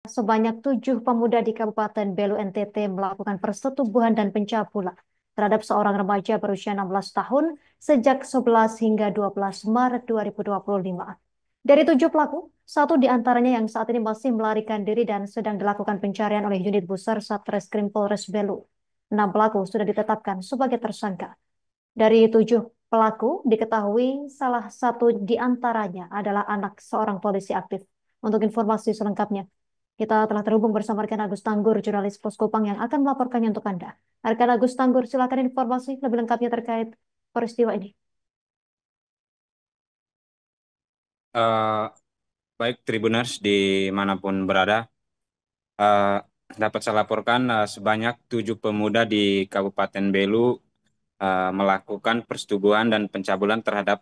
Sebanyak 7 pemuda di Kabupaten Belu NTT melakukan persetubuhan dan pencabulan terhadap seorang remaja berusia 16 tahun sejak 11 hingga 12 Maret 2025. Dari 7 pelaku, satu di antaranya yang saat ini masih melarikan diri dan sedang dilakukan pencarian oleh unit Buser Satreskrim Polres Belu. 6 pelaku sudah ditetapkan sebagai tersangka. Dari 7 pelaku, diketahui salah satu di antaranya adalah anak seorang polisi aktif. Untuk informasi selengkapnya, kita telah terhubung bersama rekan Agus Tanggur, jurnalis Poskopang yang akan melaporkannya untuk Anda. Rekan Agus Tanggur, silakan informasi lebih lengkapnya terkait peristiwa ini. Eh, Baik Tribuners dimanapun berada, eh, dapat saya laporkan sebanyak 7 pemuda di Kabupaten Belu melakukan persetubuhan dan pencabulan terhadap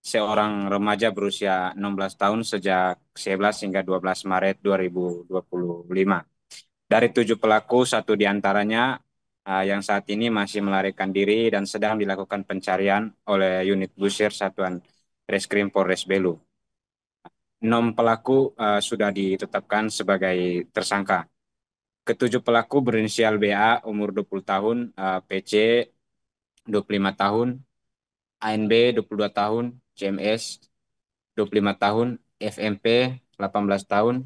seorang remaja berusia 16 tahun sejak 11 hingga 12 Maret 2025. Dari 7 pelaku, satu di antaranya yang saat ini masih melarikan diri dan sedang dilakukan pencarian oleh unit Busir Satuan Reskrim Polres Belu. 6 pelaku sudah ditetapkan sebagai tersangka. Ketujuh pelaku berinisial BA umur 20 tahun, PC 25 tahun, ANB 22 tahun, CMS 25 tahun, FMP 18 tahun,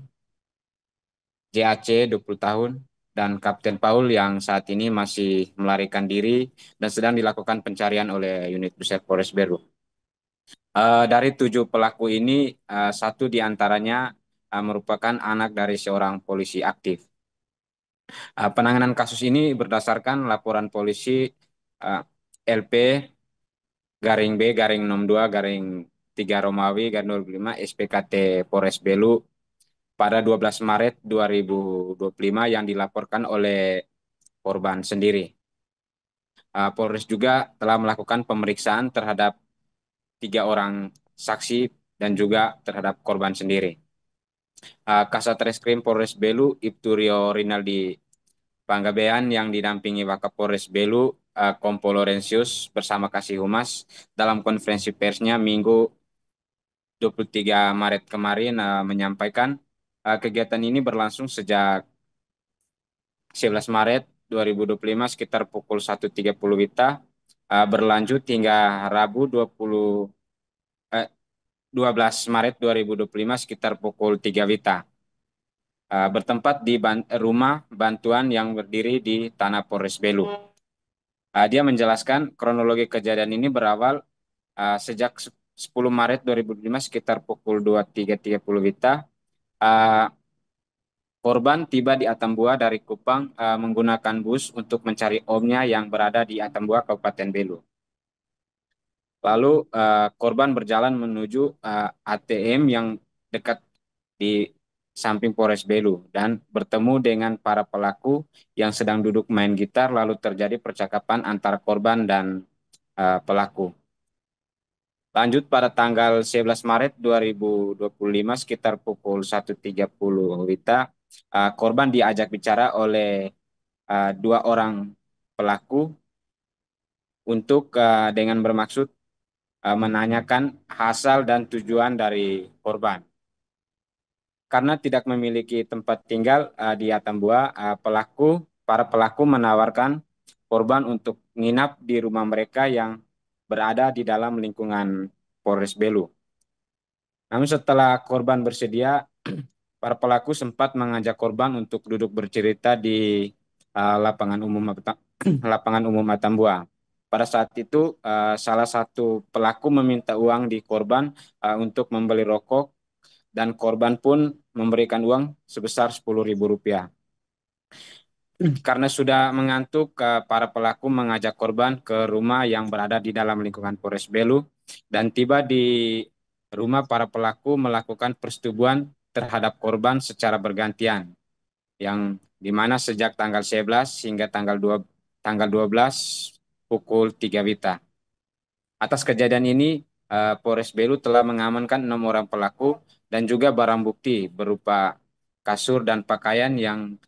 JAC 20 tahun, dan Kapten Paul yang saat ini masih melarikan diri dan sedang dilakukan pencarian oleh unit Besar Polres Beru. Dari 7 pelaku ini, satu di antaranya merupakan anak dari seorang polisi aktif. Penanganan kasus ini berdasarkan laporan polisi uh, LP garing B garing 62 garing 3 Romawi garing 25 SPKT Polres Belu pada 12 Maret 2025 yang dilaporkan oleh korban sendiri. Polres juga telah melakukan pemeriksaan terhadap 3 orang saksi dan juga terhadap korban sendiri. Kasat Reskrim Polres Belu Ibtu Rio Rinaldi Panggabean yang didampingi Wakapolres Belu Kompol Laurentius bersama Kasih Humas dalam konferensi persnya Minggu 23 Maret kemarin menyampaikan kegiatan ini berlangsung sejak 11 Maret 2025 sekitar pukul 1.30 WITA berlanjut hingga Rabu 12 Maret 2025 sekitar pukul 3 WITA. Bertempat di rumah bantuan yang berdiri di Tanah Polres Belu. Dia menjelaskan kronologi kejadian ini berawal sejak 10 Maret 2005 sekitar pukul 23.30 WITA. Uh, Korban tiba di Atambua dari Kupang menggunakan bus untuk mencari omnya yang berada di Atambua, Kabupaten Belu. Lalu korban berjalan menuju ATM yang dekat di samping Polres Belu dan bertemu dengan para pelaku yang sedang duduk main gitar lalu terjadi percakapan antara korban dan pelaku. Lanjut pada tanggal 11 Maret 2025 sekitar pukul 1.30 WITA, korban diajak bicara oleh 2 orang pelaku untuk dengan bermaksud menanyakan asal dan tujuan dari korban. Karena tidak memiliki tempat tinggal di Atambua, para pelaku menawarkan korban untuk menginap di rumah mereka yang berada di dalam lingkungan Polres Belu. Namun setelah korban bersedia, para pelaku sempat mengajak korban untuk duduk bercerita di lapangan umum lapangan umum Atambua. Pada saat itu, salah satu pelaku meminta uang di korban untuk membeli rokok dan korban pun memberikan uang sebesar Rp10.000. Karena sudah mengantuk, para pelaku mengajak korban ke rumah yang berada di dalam lingkungan Polres Belu dan tiba di rumah para pelaku melakukan persetubuhan terhadap korban secara bergantian, yang dimana sejak tanggal 11 hingga tanggal 12 pukul 3 WITA. Atas kejadian ini, Polres Belu telah mengamankan 6 orang pelaku dan juga barang bukti berupa kasur dan pakaian yang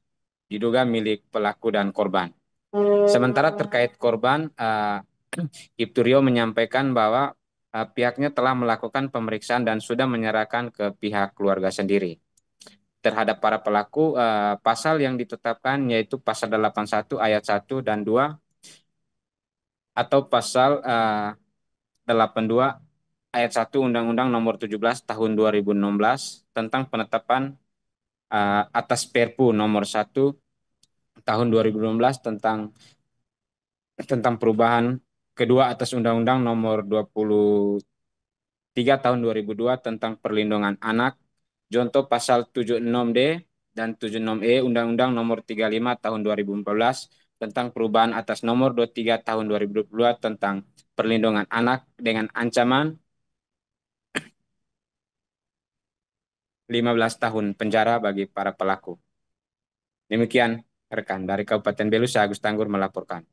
diduga milik pelaku dan korban. Sementara terkait korban, Ibtu Rio menyampaikan bahwa pihaknya telah melakukan pemeriksaan dan sudah menyerahkan ke pihak keluarga sendiri. terhadap para pelaku, pasal yang ditetapkan yaitu pasal 81 ayat 1 dan 2 atau pasal 82 ayat 1 Undang-Undang Nomor 17 Tahun 2016 tentang penetapan atas Perpu Nomor 1 Tahun 2016 tentang perubahan kedua atas Undang-Undang Nomor 23 Tahun 2002 tentang perlindungan anak, contoh pasal 76D dan 76E Undang-Undang Nomor 35 Tahun 2014 tentang perubahan atas Nomor 23 Tahun 2022 tentang perlindungan anak dengan ancaman 15 tahun penjara bagi para pelaku. Demikian rekan dari Kabupaten Belu, saya Agus Tanggur melaporkan.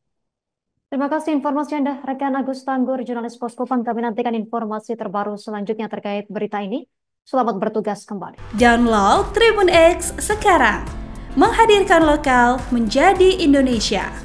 Terima kasih informasi Anda, rekan Agus Tanggur, jurnalis Poskopan. Kami nantikan informasi terbaru selanjutnya terkait berita ini. Selamat bertugas kembali. Download Tribun X sekarang, menghadirkan lokal menjadi Indonesia.